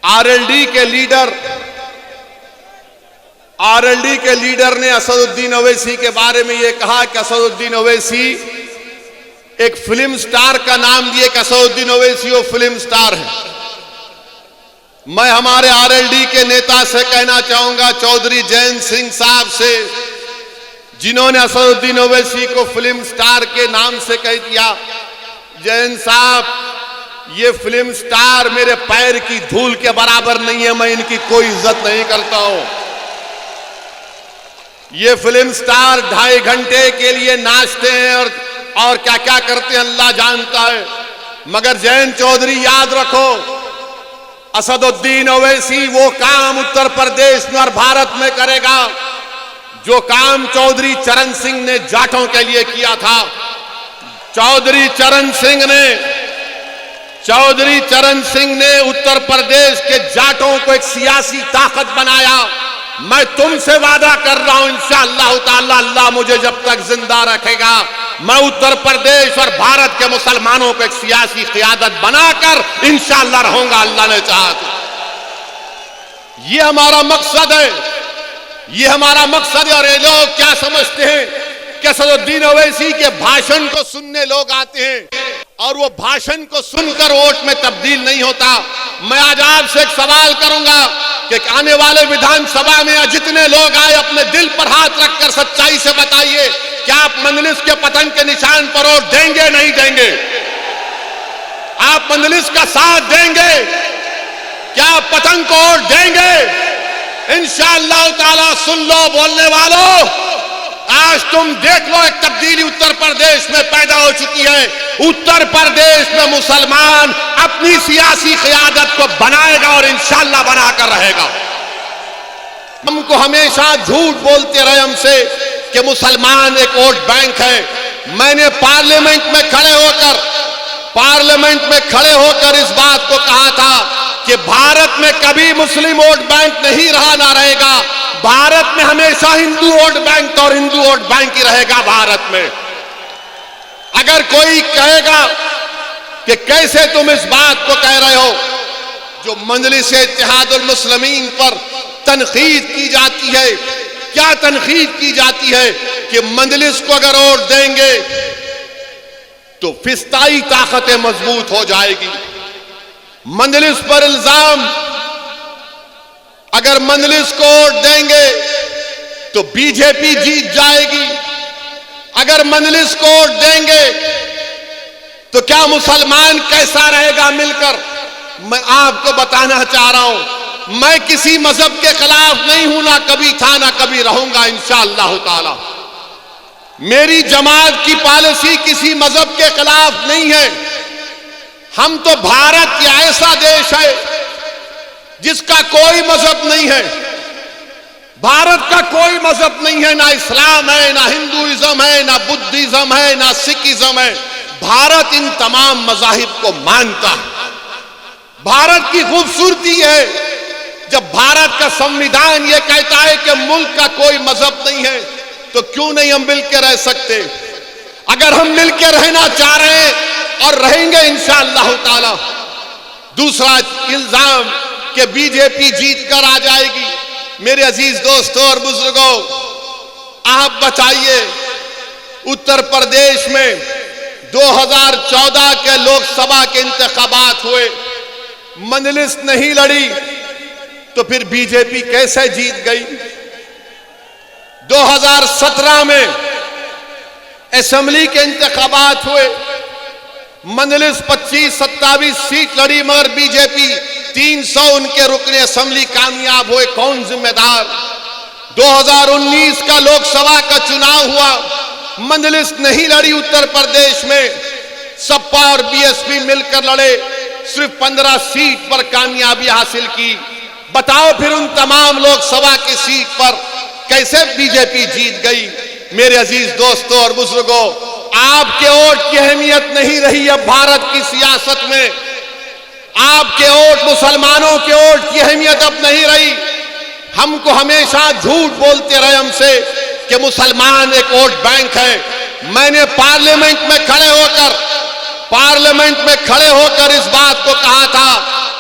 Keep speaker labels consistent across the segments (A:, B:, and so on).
A: RLD के leader ने असदुद्दीन ओवैसी के बारे में यह कहा कि असदुद्दीन ओवैसी एक फिल्म स्टार का नाम दिए कि असदुद्दीन ओवैसी वो फिल्म स्टार है। मैं हमारे आरएलडी के नेता से कहना चाहूंगा, चौधरी जयंत सिंह साहब से, जिन्होंने असदुद्दीन ओवैसी को फिल्म स्टार के नाम से कह दिया, जयंत साहब ये फिल्म स्टार मेरे पैर की धूल के बराबर नहीं है, मैं इनकी कोई इज्जत नहीं करता हूं। ये फिल्म स्टार 2.5 घंटे के लिए नाचते हैं और क्या क्या करते हैं अल्लाह जानता है। मगर जयंत चौधरी याद रखो, असदुद्दीन ओवैसी वो काम उत्तर प्रदेश में और भारत में करेगा जो काम चौधरी चरण सिंह ने जाटों के लिए किया था। चौधरी चरण सिंह ने उत्तर प्रदेश के जाटों को एक सियासी ताकत बनाया। मैं तुमसे वादा कर रहा हूं इंशाअल्लाह ताला, अल्लाह मुझे जब तक जिंदा रखेगा, मैं उत्तर प्रदेश और भारत के मुसलमानों को एक सियासी क़ियादत बनाकर इंशाअल्लाह रहूंगा, अल्लाह ने चाहा तो। ये हमारा मकसद है, ये हमारा मकसद है। और ये लोग क्या समझते हैं कि असदुद्दीन ओवैसी के भाषण को सुनने लोग आते हैं और वो भाषण को सुनकर वोट में तब्दील नहीं होता। मैं आज आपसे एक सवाल करूंगा कि आने वाले विधानसभा में जितने लोग आए अपने दिल पर हाथ रखकर सच्चाई से बताइए, क्या आप मंजलिस के पतंग के निशान पर वोट देंगे नहीं देंगे? आप मंजलिस का साथ देंगे? क्या आप पतंग को वोट देंगे? इंशाअल्लाह ताला सुन लो बोलने वालों, आज तुम देख लो एक तब्दीली उत्तर प्रदेश में पैदा हो चुकी है। उत्तर प्रदेश में मुसलमान अपनी सियासी क़ियादत को बनाएगा और इंशाअल्लाह बनाकर रहेगा। हमको हमेशा झूठ बोलते रहे हमसे कि मुसलमान एक वोट बैंक है। मैंने पार्लियामेंट में खड़े होकर इस बात को कहा था कि भारत में कभी मुस्लिम वोट बैंक नहीं रहा, ना रहेगा। भारत में हमेशा हिंदू वोट बैंक और हिंदू वोट बैंक ही रहेगा भारत में। अगर कोई कहेगा कि कैसे तुम इस बात को कह रहे हो, जो मजलिस इत्तेहादुल मुस्लिमीन पर तनकीद की जाती है, क्या तनकीद की जाती है कि मजलिस को अगर वोट देंगे तो फिस्ताई ताकतें मजबूत हो जाएगी। मजलिस पर इल्जाम, अगर मजलिस को वोट देंगे तो बीजेपी जीत जाएगी, अगर मजलिस को वोट देंगे तो क्या मुसलमान कैसा रहेगा मिलकर। मैं आपको बताना चाह रहा हूं, मैं किसी मजहब के खिलाफ नहीं हूं, ना कभी था ना कभी रहूंगा इंशाअल्लाह ताला। मेरी जमात की पॉलिसी किसी मजहब के खिलाफ नहीं है। हम तो भारत का ऐसा देश है जिसका कोई मजहब नहीं है। भारत का कोई मजहब नहीं है, ना इस्लाम है, ना हिंदुइज्म है, ना बुद्धिज्म है, ना सिखिज्म है। भारत इन तमाम मजाहिब को मानता है। भारत की खूबसूरती है जब भारत का संविधान यह कहता है कि मुल्क का कोई मजहब नहीं है, तो क्यों नहीं हम मिलकर रह सकते? अगर हम मिलकर रहना चाह रहे हैं और रहेंगे इंशाअल्लाह ताला। दूसरा इल्जाम कि बीजेपी जीत कर आ जाएगी। मेरे अजीज दोस्तों और बुजुर्गों, आप बताइए, उत्तर प्रदेश में 2014 के लोकसभा के इंतखाबात हुए, मजलिस नहीं लड़ी, तो फिर बीजेपी कैसे जीत गई? 2017 में असेंबली के इंतखाबात हुए, मजलिस 25-27 सीट लड़ी, मगर बीजेपी 300 उनके रुकने असेंबली कामयाब हुए। कौन जिम्मेदार? 2019 का लोकसभा का चुनाव हुआ, मजलिस नहीं लड़ी उत्तर प्रदेश में, सपा और बीएसपी मिलकर लड़े, सिर्फ 15 सीट पर कामयाबी हासिल की। बताओ फिर उन तमाम लोकसभा की सीट पर कैसे बीजेपी जीत गई? मेरे अजीज दोस्तों और बुजुर्गों, आपके वोट की अहमियत नहीं रही अब भारत की सियासत में। आपके वोट, मुसलमानों के वोट की अहमियत अब नहीं रही। हमको हमेशा झूठ बोलते रहे हमसे कि मुसलमान एक वोट बैंक है। मैंने पार्लियामेंट में खड़े होकर इस बात को कहा था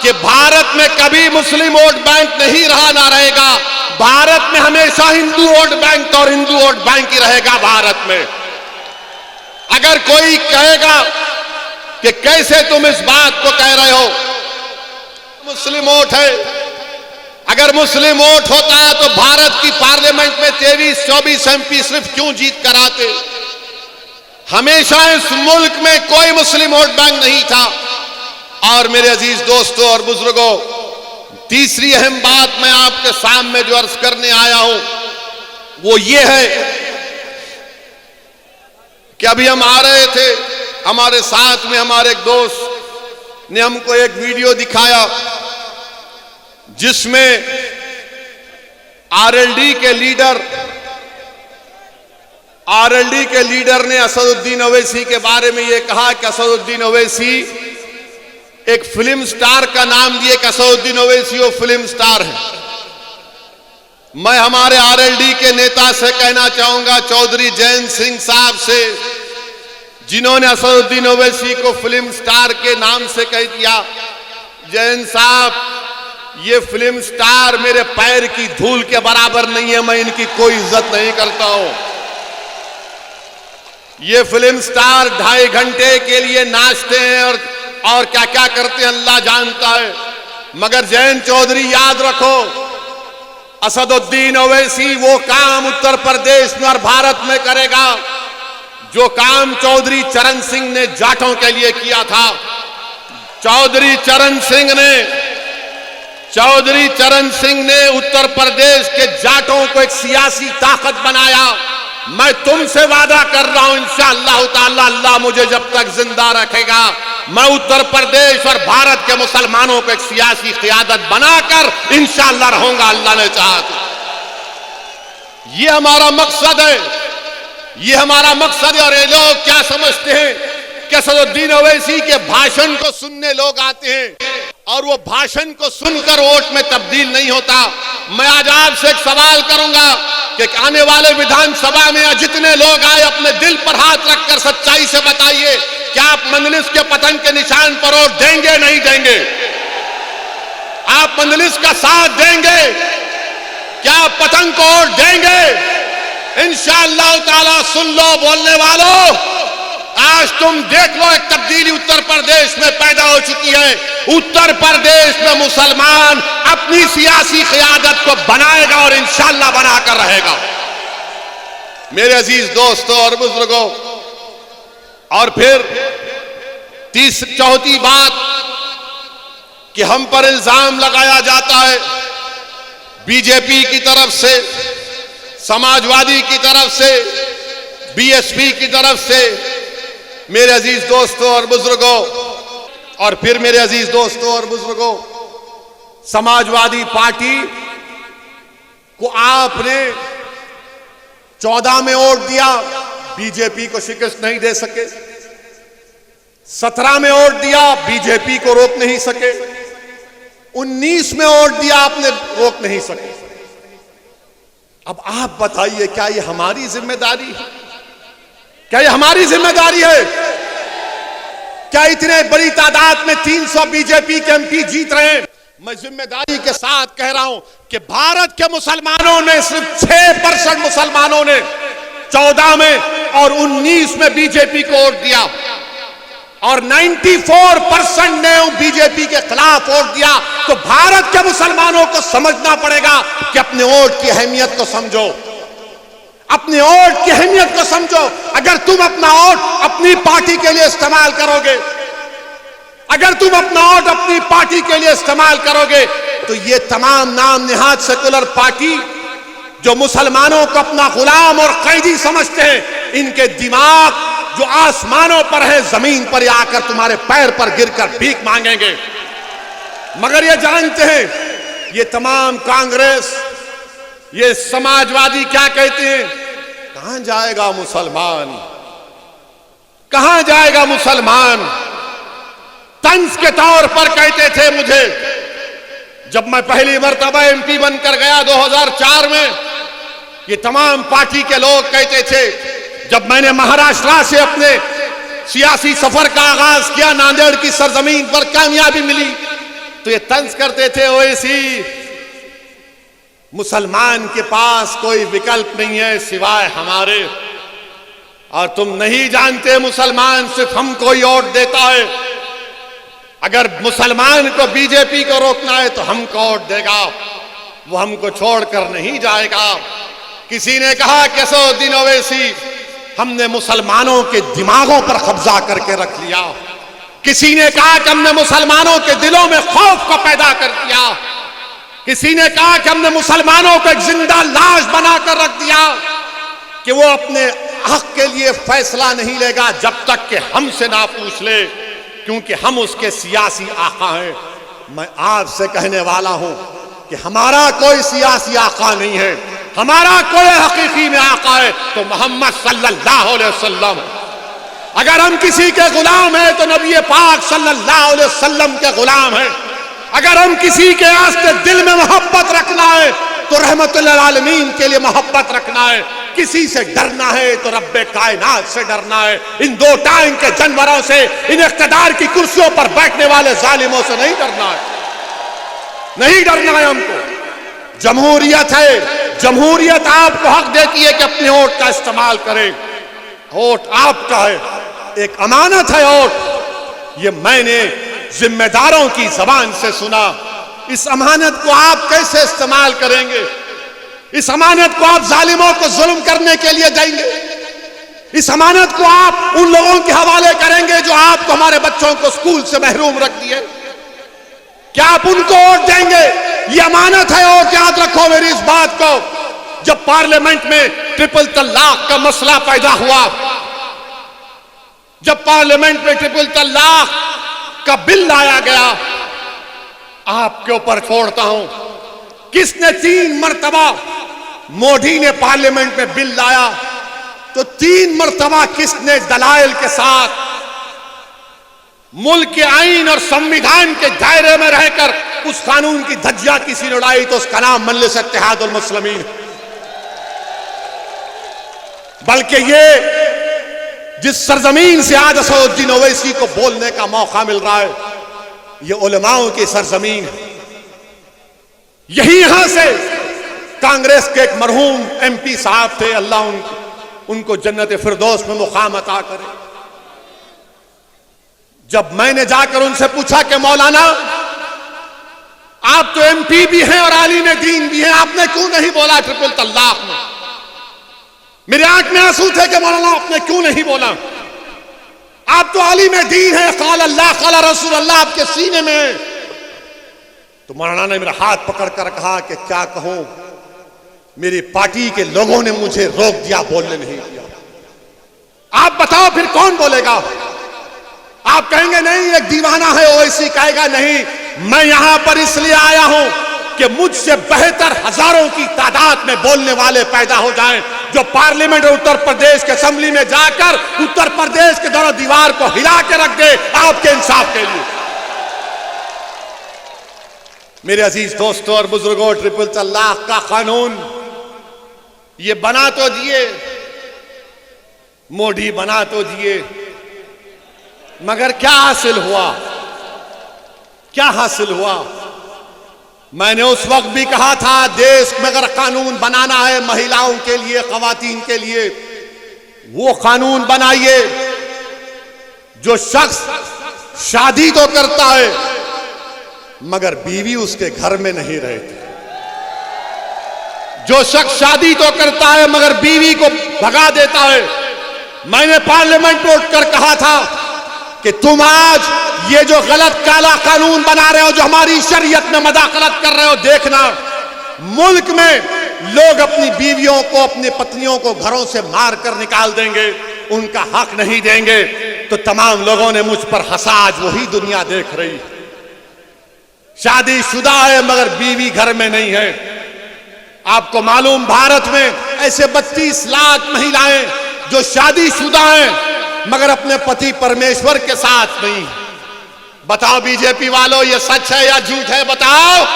A: कि भारत में कभी मुस्लिम वोट बैंक नहीं रहा, ना रहेगा। भारत में हमेशा हिंदू वोट बैंक और हिंदू वोट बैंक ही रहेगा भारत में। अगर कोई कहेगा कि कैसे तुम इस बात को कह रहे हो, मुस्लिम वोट है, अगर मुस्लिम वोट होता तो भारत की पार्लियामेंट में 23-24 एमपी सिर्फ क्यों जीत कर आते। हमेशा इस मुल्क में कोई मुस्लिम वोट बैंक नहीं था। और मेरे अजीज दोस्तों और बुजुर्गों, तीसरी अहम बात मैं आपके सामने जो अर्ज करने आया हूं वो ये है कि अभी हम आ रहे थे, हमारे साथ में हमारे एक दोस्त ने हमको एक वीडियो दिखाया जिसमें आरएलडी के लीडर ने असदुद्दीन ओवैसी के बारे में यह कहा कि असदुद्दीन ओवैसी एक फिल्म स्टार का नाम दिए कि असदुद्दीन ओवैसी वो फिल्म स्टार है। मैं हमारे आरएलडी के नेता से कहना चाहूंगा, चौधरी जैन सिंह साहब से, जिन्होंने असदुद्दीन ओवैसी को फिल्म स्टार के नाम से कह दिया, जैन साहब ये फिल्म स्टार मेरे पैर की धूल के बराबर नहीं है, मैं इनकी कोई इज्जत नहीं करता हूं। ये फिल्म स्टार 2.5 घंटे के लिए नाचते हैं और क्या क्या करते हैं अल्लाह जानता है। मगर जैन चौधरी याद रखो, असदुद्दीन ओवैसी वो काम उत्तर प्रदेश में और भारत में करेगा जो काम चौधरी चरण सिंह ने जाटों के लिए किया था। चौधरी चरण सिंह ने उत्तर प्रदेश के जाटों को एक सियासी ताकत बनाया। मैं तुमसे वादा कर रहा हूं इंशाअल्लाह ताला, अल्लाह मुझे जब तक जिंदा रखेगा, मैं उत्तर प्रदेश और भारत के मुसलमानों को एक सियासी क़ियादत बनाकर इंशाअल्लाह रहूंगा, अल्लाह ने चाहा तो। ये हमारा मकसद है, ये हमारा मकसद है। और ये लोग क्या समझते हैं कि असदुद्दीन ओवैसी के भाषण को सुनने लोग आते हैं और वो भाषण को सुनकर वोट में तब्दील नहीं होता। मैं आज आपसे एक सवाल करूंगा कि आने वाले विधानसभा में जितने लोग आए अपने दिल पर हाथ रखकर सच्चाई से बताइए, क्या आप मंजलिस के पतन के निशान पर वोट देंगे नहीं देंगे? आप मंजलिस का साथ देंगे? क्या आप पतंग को वोट देंगे? इंशाअल्लाह ताला सुन लो बोलने वालों, आज तुम देख लो एक तब्दीली उत्तर प्रदेश में पैदा हो चुकी है। उत्तर प्रदेश में मुसलमान अपनी सियासी क़ियादत को बनाएगा और इंशाअल्लाह बनाकर रहेगा। मेरे अजीज दोस्तों और बुजुर्गों, और फिर चौथी बात कि हम पर इल्जाम लगाया जाता है बीजेपी की तरफ से, समाजवादी की तरफ से, बीएसपी की तरफ से। मेरे अजीज दोस्तों और बुजुर्गों, और फिर मेरे अजीज दोस्तों और बुजुर्गों, समाजवादी पार्टी को आपने 14 में वोट दिया, बीजेपी को शिकस्त नहीं दे सके। 17 में वोट दिया, बीजेपी को रोक नहीं सके। 19 में वोट दिया, आपने रोक नहीं सके। अब आप बताइए, क्या ये हमारी जिम्मेदारी है? क्या ये हमारी जिम्मेदारी है? क्या इतने बड़ी तादाद में 300 बीजेपी के एमपी जीत रहे हैं? मैं जिम्मेदारी के साथ कह रहा हूं कि भारत के मुसलमानों ने सिर्फ 6% मुसलमानों ने 14 में और 19 में बीजेपी को वोट दिया और 94% ने बीजेपी के खिलाफ वोट दिया। तो भारत के मुसलमानों को समझना पड़ेगा कि अपने वोट की अहमियत को समझो, अपने वोट की अहमियत को समझो। अगर तुम अपना वोट अपनी पार्टी के लिए इस्तेमाल करोगे, अगर तुम अपना वोट अपनी पार्टी के लिए इस्तेमाल करोगे, तो ये तमाम नाम निहाद सेकुलर पार्टी जो मुसलमानों को अपना गुलाम और कैदी समझते हैं, इनके दिमाग जो आसमानों पर है, जमीन पर आकर तुम्हारे पैर पर गिरकर भीख मांगेंगे। मगर ये जानते हैं, ये तमाम कांग्रेस, ये समाजवादी क्या कहते हैं? कहां जाएगा मुसलमान, कहां जाएगा मुसलमान? तंज के तौर पर कहते थे मुझे, जब मैं पहली मर्तबा एमपी बनकर गया 2004 में, ये तमाम पार्टी के लोग कहते थे। जब मैंने महाराष्ट्र से अपने सियासी सफर का आगाज किया, नांदेड़ की सरजमीन पर कामयाबी मिली, तो ये तंज करते थे ओवैसी, मुसलमान के पास कोई विकल्प नहीं है सिवाय हमारे, और तुम नहीं जानते मुसलमान सिर्फ हमको ही वोट देता है। अगर मुसलमान को बीजेपी को रोकना है तो हमको वोट देगा, वो हमको छोड़कर नहीं जाएगा। किसी ने कहा कि असदुद्दीन ओवैसी, हमने मुसलमानों के दिमागों पर कब्जा करके रख लिया। किसी ने कहा कि हमने मुसलमानों के दिलों में खौफ को पैदा कर दिया। किसी ने कहा कि हमने मुसलमानों को एक जिंदा लाश बनाकर रख दिया कि वो अपने हक के लिए फैसला नहीं लेगा जब तक कि हमसे ना पूछ ले, क्योंकि हम उसके सियासी आका हैं। मैं आपसे कहने वाला हूं कि हमारा कोई सियासी आका नहीं है, हमारा कोई हकीकी में आका है तो मोहम्मद सल्लल्लाहु अलैहि वसल्लम। अगर हम किसी के गुलाम हैं तो नबी पाक सल्लल्लाहु अलैहि वसल्लम के गुलाम हैं। अगर हम किसी के वास्ते दिल में मोहब्बत रखना है तो रहमतुल आलमीन के लिए मोहब्बत रखना है। किसी से डरना है तो रब्बे कायनात से डरना है। इन दो टाइम के जानवरों से, इन इख्तिदार की कुर्सियों पर बैठने वाले जालिमों से नहीं डरना है, नहीं डरना है हमको। जमहूरियत है, जमहूरियत आपको हक देती है कि अपने वोट का इस्तेमाल करें। वोट आपका है, एक अमानत है वोट। ये मैंने जिम्मेदारों की जबान से सुना। इस अमानत को आप कैसे इस्तेमाल करेंगे? इस अमानत को आप जालिमों को जुल्म करने के लिए देंगे? इस अमानत को आप उन लोगों के हवाले करेंगे जो आपको, हमारे बच्चों को स्कूल से महरूम रख दिए? क्या आप उनको वोट देंगे? ये अमानत है। और याद रखो मेरी इस बात को, जब पार्लियामेंट में ट्रिपल तलाक का मसला पैदा हुआ, जब पार्लियामेंट में ट्रिपल तलाक का बिल लाया गया, आपके ऊपर छोड़ता हूं, किसने 3 मरतबा, मोदी ने पार्लियामेंट में बिल लाया तो 3 मरतबा किसने दलाइल के साथ मुल्क के आईन और संविधान के दायरे में रहकर उस कानून की धज्जियां किसी ने उड़ाई तो उसका नाम मजलिस इत्तेहादुल मुस्लिमीन। बल्कि ये जिस सरजमीन से आज असदुद्दीन ओवैसी को बोलने का मौका मिल रहा है, ये उलमाओं की सरजमीन है। यही यहां से कांग्रेस के एक मरहूम MP साहब थे, अल्लाह उनको जन्नत फिरदौस में मुकाम अता करे। जब मैंने जाकर उनसे पूछा कि मौलाना आप तो MP भी हैं और आलिम दीन भी हैं, आपने क्यों नहीं बोला ट्रिपल तलाक में? मेरे आंख में आंसू थे कि मौलाना आपने क्यों नहीं बोला? आप तो आलिम दीन है, क़ाल अल्लाह क़ाल रसूल अल्लाह आपके सीने में है। तो मौलाना ने मेरा हाथ पकड़कर कहा कि क्या कहूं, मेरी पार्टी के लोगों ने मुझे रोक दिया, बोलने नहीं दिया। आप बताओ फिर कौन बोलेगा? आप कहेंगे नहीं एक दीवाना है ओवैसी, कहेगा नहीं मैं यहां पर इसलिए आया हूं कि मुझसे बेहतर हजारों की तादाद में बोलने वाले पैदा हो जाएं, जो पार्लियामेंट और उत्तर प्रदेश के असेंबली में जाकर उत्तर प्रदेश के दोनों दीवार को हिला के रख दे आपके इंसाफ के लिए। मेरे अजीज दोस्तों और बुजुर्गों, ट्रिपल तलाक का कानून ये बना तो दिए, मोदी बना तो दिए, मगर क्या हासिल हुआ? क्या हासिल हुआ? मैंने उस वक्त भी कहा था देश में अगर कानून बनाना है महिलाओं के लिए, खवातीन के लिए, वो कानून बनाइए जो शख्स शादी तो करता है मगर बीवी उसके घर में नहीं रहती, जो शख्स शादी तो करता है मगर बीवी को भगा देता है। मैंने पार्लियामेंट में उठकर कहा था कि तुम आज ये जो गलत काला कानून बना रहे हो, जो हमारी शरीयत में मदाखलत कर रहे हो, देखना मुल्क में लोग अपनी बीवियों को, अपनी पत्नियों को घरों से मार कर निकाल देंगे, उनका हक नहीं देंगे। तो तमाम लोगों ने मुझ पर हंसा, आज वही दुनिया देख रही। शादीशुदा है मगर बीवी घर में नहीं है। आपको मालूम भारत में ऐसे 32 लाख महिलाएं जो शादीशुदा हैं मगर अपने पति परमेश्वर के साथ नहीं। बताओ बीजेपी वालों ये सच है या झूठ है? बताओ।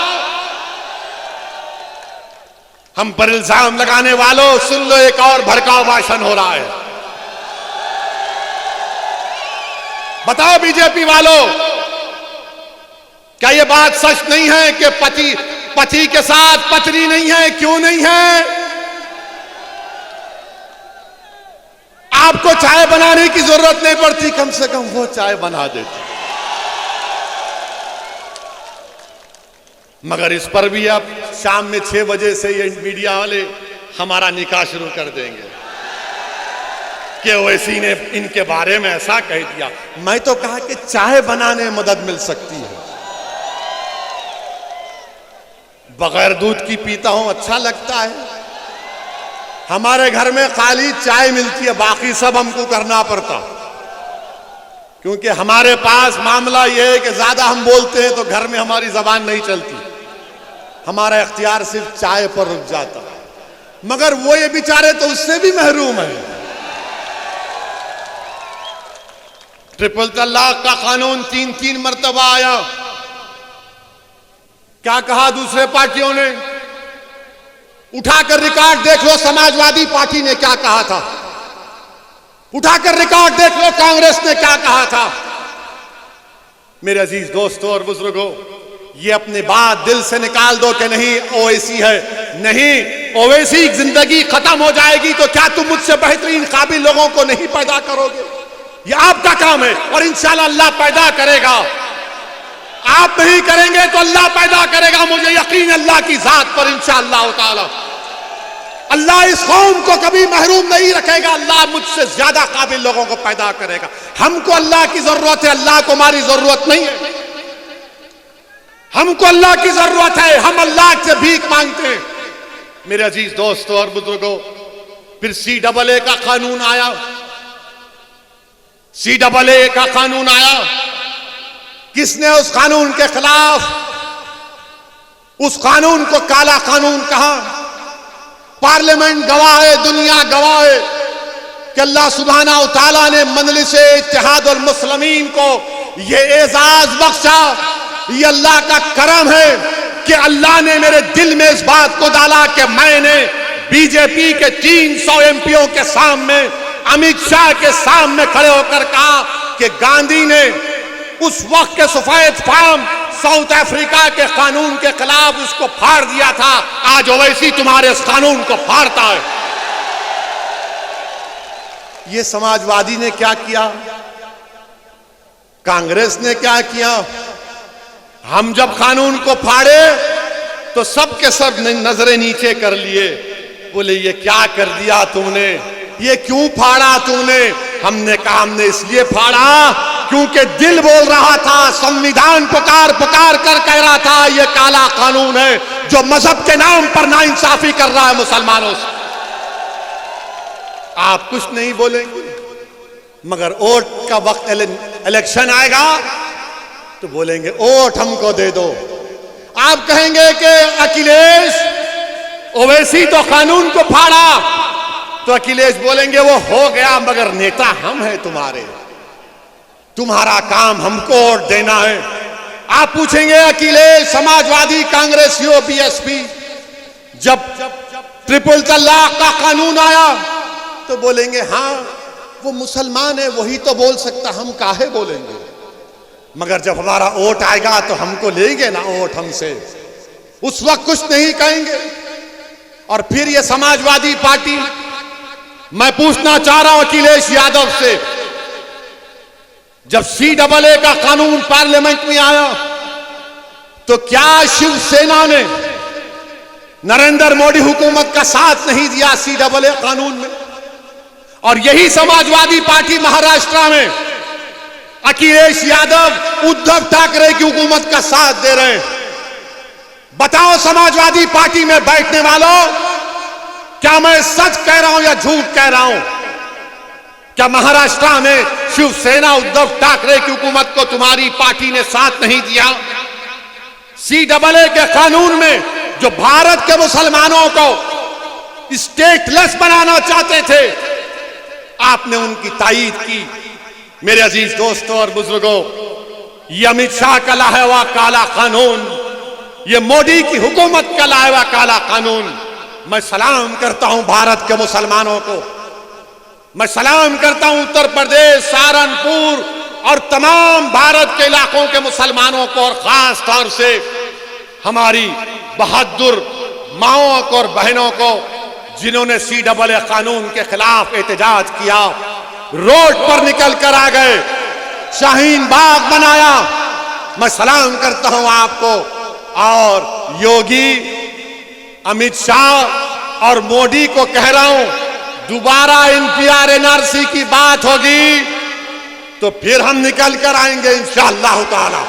A: हम पर इल्जाम लगाने वालों सुन लो, एक और भड़काऊ भाषण हो रहा है। बताओ बीजेपी वालों, क्या यह बात सच नहीं है कि पति के साथ पत्नी नहीं है? क्यों नहीं है? आपको चाय बनाने की जरूरत नहीं पड़ती, कम से कम वो चाय बना देती। मगर इस पर भी अब शाम में 6 बजे से ये मीडिया वाले हमारा निकाह शुरू कर देंगे कि ओवैसी ने इनके बारे में ऐसा कह दिया। मैं तो कहा कि चाय बनाने में मदद मिल सकती है। बगैर दूध की पीता हूं, अच्छा लगता है। हमारे घर में खाली चाय मिलती है, बाकी सब हमको करना पड़ता, क्योंकि हमारे पास मामला यह है कि ज्यादा हम बोलते हैं तो घर में हमारी जबान नहीं चलती, हमारा इख्तियार सिर्फ चाय पर रुक जाता। मगर वो ये बेचारे तो उससे भी महरूम है। ट्रिपल तलाक का कानून 3 मरतबा आया। क्या कहा दूसरे पार्टियों ने? उठाकर रिकॉर्ड देख लो, समाजवादी पार्टी ने क्या कहा था। उठाकर रिकॉर्ड देख लो, कांग्रेस ने क्या कहा था। मेरे अजीज दोस्तों और बुजुर्गों, ये अपनी बात दिल से निकाल दो कि नहीं ओवैसी है। नहीं, ओवैसी जिंदगी खत्म हो जाएगी तो क्या तुम मुझसे बेहतरीन काबिल लोगों को नहीं पैदा करोगे? ये आपका काम है और इंशाल्लाह अल्लाह पैदा करेगा। आप नहीं करेंगे तो अल्लाह पैदा करेगा। मुझे यकीन अल्लाह की जात पर इंशाअल्लाह ताला। अल्लाह इस कौम को कभी महरूम नहीं रखेगा। अल्लाह मुझसे ज्यादा काबिल लोगों को पैदा करेगा। हमको अल्लाह की जरूरत है, अल्लाह को हमारी जरूरत नहीं है। हमको अल्लाह की जरूरत है, हम अल्लाह से भीख मांगते हैं। मेरे अजीज दोस्तों और बुजुर्गों, फिर CAA का कानून आया। CAA का कानून आया। किसने उस कानून के खिलाफ उस कानून को काला कानून कहा? पार्लियामेंट गवाह है, दुनिया गवाह है कि अल्लाह सुब्हाना व तआला ने मजलिस इत्तेहादुल मुस्लिमीन को यह एजाज बख्शा। ये अल्लाह का करम है कि अल्लाह ने मेरे दिल में इस बात को डाला कि मैंने बीजेपी के 300 MPओं के सामने, अमित शाह के सामने खड़े होकर कहा कि गांधी ने उस वक्त के सफेद फार्म साउथ अफ्रीका के कानून के खिलाफ उसको फाड़ दिया था। आज ओवैसी तुम्हारे इस कानून को फाड़ता है। ये समाजवादी ने क्या किया? कांग्रेस ने क्या किया? हम जब कानून को फाड़े तो सब के सब नजरें नीचे कर लिए। बोले ये क्या कर दिया तुमने, ये क्यों फाड़ा तुमने? हमने कहा हमने इसलिए फाड़ा क्योंकि दिल बोल रहा था, संविधान पुकार पुकार कर कह रहा था ये काला कानून है जो मजहब के नाम पर नाइंसाफी कर रहा है मुसलमानों से। आप कुछ नहीं बोलेंगे, मगर वोट का वक्त, इलेक्शन आएगा तो बोलेंगे वोट हमको दे दो। आप कहेंगे कि अखिलेश ओवैसी तो कानून को फाड़ा, तो अखिलेश बोलेंगे वो हो गया मगर नेता हम हैं तुम्हारे, तुम्हारा काम हमको वोट देना है। आप पूछेंगे अखिलेश, समाजवादी, कांग्रेसियों, BSP, जब ट्रिपल तलाक का कानून आया तो बोलेंगे हाँ वो मुसलमान है, वही तो बोल सकता, हम काहे बोलेंगे। मगर जब हमारा वोट आएगा तो हमको लेंगे ना वोट हमसे, उस वक्त कुछ नहीं कहेंगे। और फिर ये समाजवादी पार्टी, मैं पूछना चाह रहा हूं अखिलेश यादव से, जब CAA का कानून पार्लियामेंट में आया तो क्या शिवसेना ने नरेंद्र मोदी हुकूमत का साथ नहीं दिया CAA कानून में? और यही समाजवादी पार्टी महाराष्ट्र में अखिलेश यादव उद्धव ठाकरे की हुकूमत का साथ दे रहे हैं। बताओ समाजवादी पार्टी में बैठने वालों, क्या मैं सच कह रहा हूं या झूठ कह रहा हूं? क्या महाराष्ट्र में शिवसेना उद्धव ठाकरे की हुकूमत को तुम्हारी पार्टी ने साथ नहीं दिया? CAA के कानून में जो भारत के मुसलमानों को स्टेटलेस बनाना चाहते थे, आपने उनकी तायीद की। मेरे अजीज दोस्तों और बुजुर्गों, ये अमित शाह का लाया हुआ काला कानून, ये मोदी की हुकूमत का लाया हुआ काला कानून, मैं सलाम करता हूं भारत के मुसलमानों को। मैं सलाम करता हूं उत्तर प्रदेश, सहारनपुर, और तमाम भारत के इलाकों के मुसलमानों को और खास तौर से हमारी बहादुर माओं को और बहनों को जिन्होंने CAA कानून के खिलाफ एहतजाज किया, रोड पर निकल कर आ गए, शाहीन बाग बनाया, मैं सलाम करता हूं आपको। और योगी, अमित शाह और मोदी को कह रहा हूं, दोबारा NPR NRC की बात होगी तो फिर हम निकल कर आएंगे इंशाअल्लाह ताला।